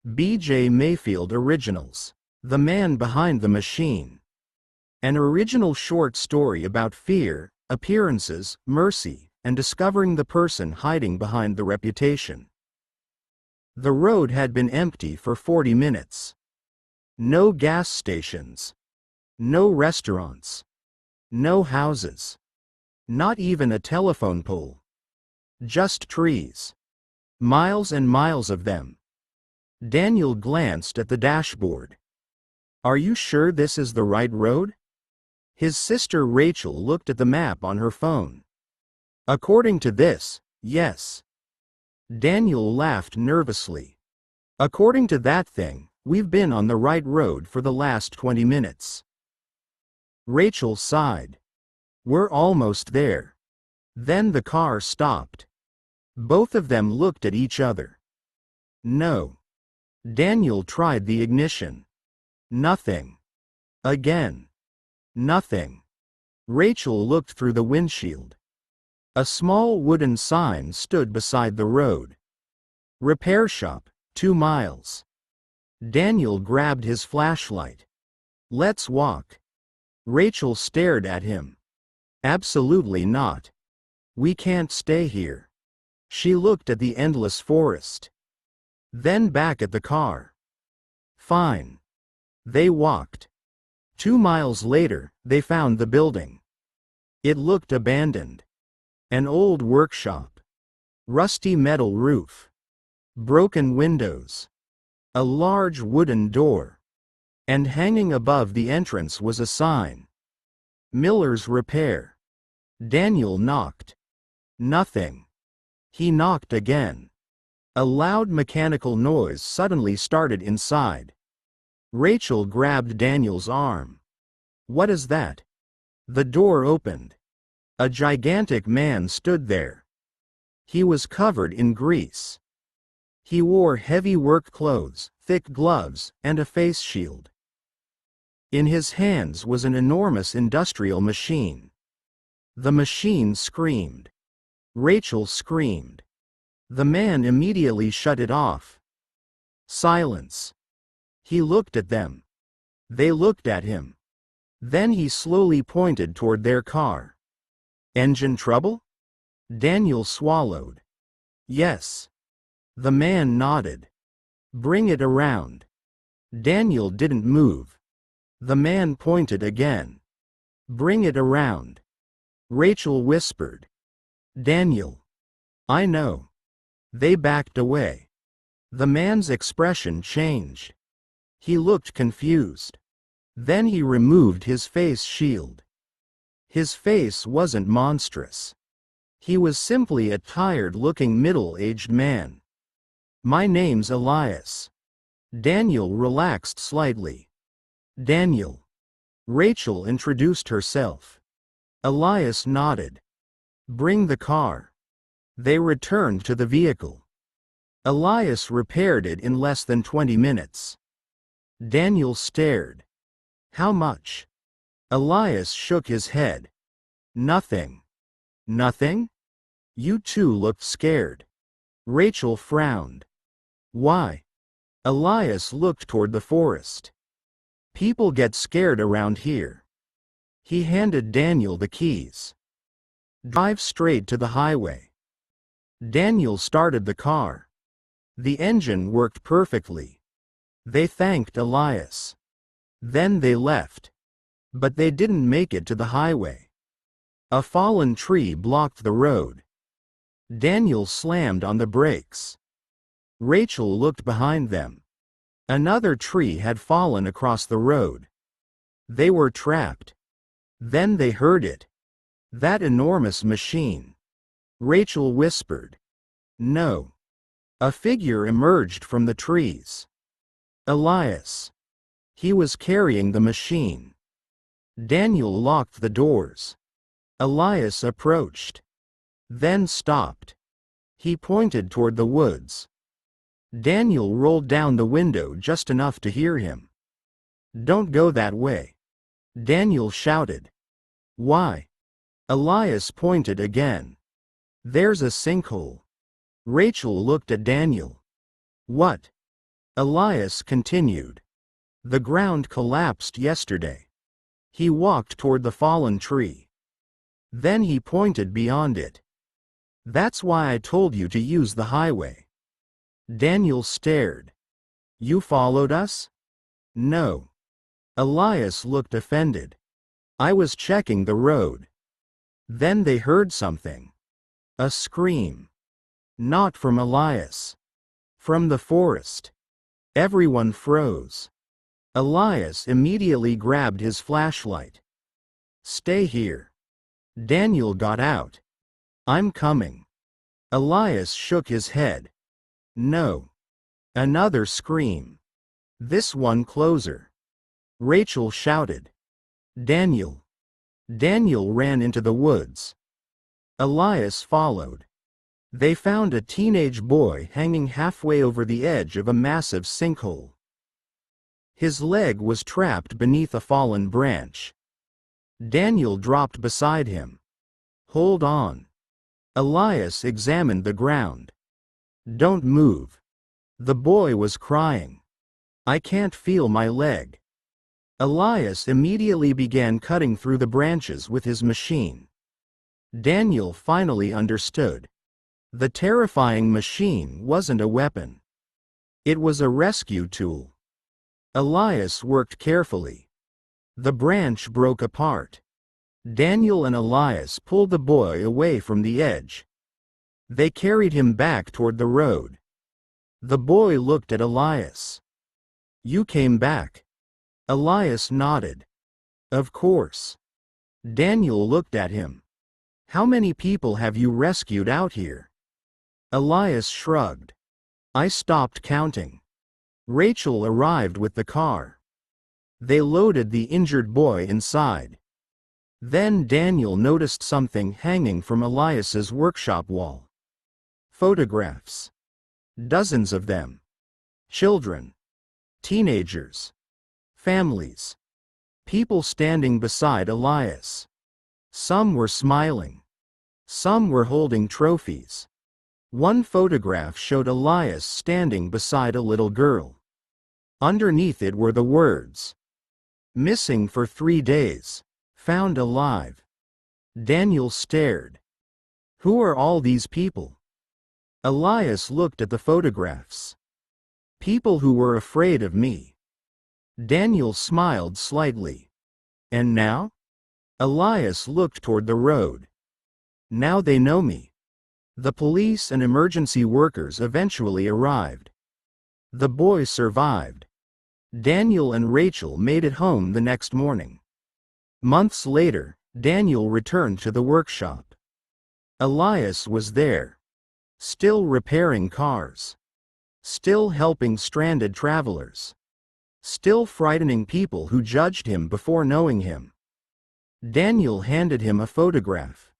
B.J. Mayfield Originals. The Man Behind the Machine. An original short story about fear, appearances, mercy, and discovering the person hiding behind the reputation. The road had been empty for 40 minutes. No gas stations. No restaurants. No houses. Not even a telephone pole. Just trees. Miles and miles of them. Daniel glanced at the dashboard. "Are you sure this is the right road?" His sister Rachel looked at the map on her phone. "According to this, yes." Daniel laughed nervously. "According to that thing, we've been on the right road for the last 20 minutes. Rachel sighed. "We're almost there." Then the car stopped. Both of them looked at each other. "No." Daniel tried the ignition. Nothing. Again. Nothing. Rachel looked through the windshield. A small wooden sign stood beside the road. "Repair shop, 2 miles." Daniel grabbed his flashlight. "Let's walk." Rachel stared at him. "Absolutely not. We can't stay here." She looked at the endless forest. Then back at the car. "Fine." They walked. 2 miles later, they found the building. It looked abandoned. An old workshop. Rusty metal roof. Broken windows. A large wooden door. And hanging above the entrance was a sign. "Miller's Repair." Daniel knocked. Nothing. He knocked again. A loud mechanical noise suddenly started inside. Rachel grabbed Daniel's arm. "What is that?" The door opened. A gigantic man stood there. He was covered in grease. He wore heavy work clothes, thick gloves, and a face shield. In his hands was an enormous industrial machine. The machine screamed. Rachel screamed. The man immediately shut it off. Silence. He looked at them. They looked at him. Then he slowly pointed toward their car. "Engine trouble?" Daniel swallowed. "Yes." The man nodded. "Bring it around." Daniel didn't move. The man pointed again. "Bring it around." Rachel whispered. "Daniel." "I know." They backed away. The man's expression changed. He looked confused. Then he removed his face shield. His face wasn't monstrous. He was simply a tired-looking middle-aged man. "My name's Elias." Daniel relaxed slightly. "Daniel." Rachel introduced herself. Elias nodded. "Bring the car." They returned to the vehicle. Elias repaired it in less than 20 minutes. Daniel stared. "How much?" Elias shook his head. "Nothing." "Nothing?" You two looked scared. Rachel frowned. "Why?" Elias looked toward the forest. "People get scared around here." He handed Daniel the keys. "Drive straight to the highway." Daniel started the car. The engine worked perfectly. They thanked Elias. Then they left. But they didn't make it to the highway. A fallen tree blocked the road. Daniel slammed on the brakes. Rachel looked behind them. Another tree had fallen across the road. They were trapped. Then they heard it. That enormous machine. Rachel whispered. "No." A figure emerged from the trees. Elias. He was carrying the machine. Daniel locked the doors. Elias approached. Then stopped. He pointed toward the woods. Daniel rolled down the window just enough to hear him. "Don't go that way." Daniel shouted. "Why?" Elias pointed again. "There's a sinkhole." Rachel looked at Daniel. "What?" Elias continued. The ground collapsed yesterday. He walked toward the fallen tree. Then he pointed beyond it. That's why I told you to use the highway. Daniel stared. You followed us? No. Elias looked offended. I was checking the road. Then they heard something. A scream. Not from Elias. From the forest. Everyone froze. Elias immediately grabbed his flashlight. Stay here. Daniel got out. I'm coming. Elias shook his head. No. Another scream. This one closer. Rachel shouted. Daniel. Daniel ran into the woods. Elias followed. They found a teenage boy hanging halfway over the edge of a massive sinkhole. His leg was trapped beneath a fallen branch. Daniel dropped beside him. Hold on. Elias examined the ground. Don't move. The boy was crying. I can't feel my leg. Elias immediately began cutting through the branches with his machine. Daniel finally understood. The terrifying machine wasn't a weapon. It was a rescue tool. Elias worked carefully. The branch broke apart. Daniel and Elias pulled the boy away from the edge. They carried him back toward the road. The boy looked at Elias. You came back. Elias nodded. Of course. Daniel looked at him. How many people have you rescued out here? Elias shrugged. I stopped counting. Rachel arrived with the car. They loaded the injured boy inside. Then Daniel noticed something hanging from Elias's workshop wall. Photographs. Dozens of them. Children. Teenagers. Families. People standing beside Elias. Some were smiling. Some were holding trophies. One photograph showed Elias standing beside a little girl. Underneath it were the words, "Missing for 3 days. Found alive." Daniel stared. Who are all these people? Elias looked at the photographs. People who were afraid of me. Daniel smiled slightly. And now? Elias looked toward the road. Now they know me. The police and emergency workers eventually arrived. The boy survived. Daniel and Rachel made it home the next morning. Months later, Daniel returned to the workshop. Elias was there. Still repairing cars. Still helping stranded travelers. Still frightening people who judged him before knowing him. Daniel handed him a photograph.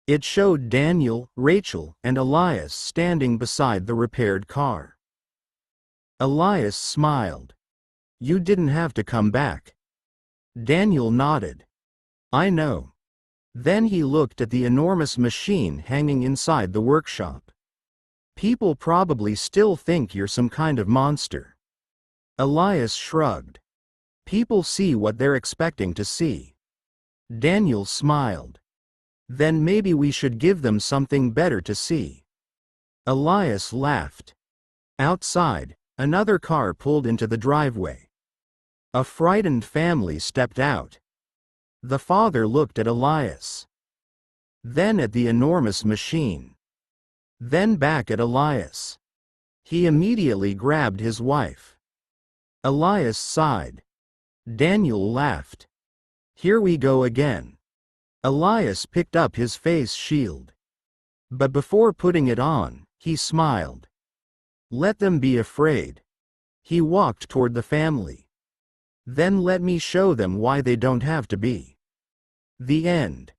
It showed Daniel, Rachel, and Elias standing beside the repaired car. Elias smiled. You didn't have to come back. Daniel nodded. I know. Then he looked at the enormous machine hanging inside the workshop. People probably still think you're some kind of monster. Elias shrugged. People see what they're expecting to see. Daniel smiled. Then maybe we should give them something better to see. Elias laughed. Outside, another car pulled into the driveway. A frightened family stepped out. The father looked at Elias. Then at the enormous machine. Then back at Elias. He immediately grabbed his wife. Elias sighed. Daniel laughed. Here we go again. Elias picked up his face shield. But before putting it on, he smiled. Let them be afraid. He walked toward the family. Then let me show them why they don't have to be. The end.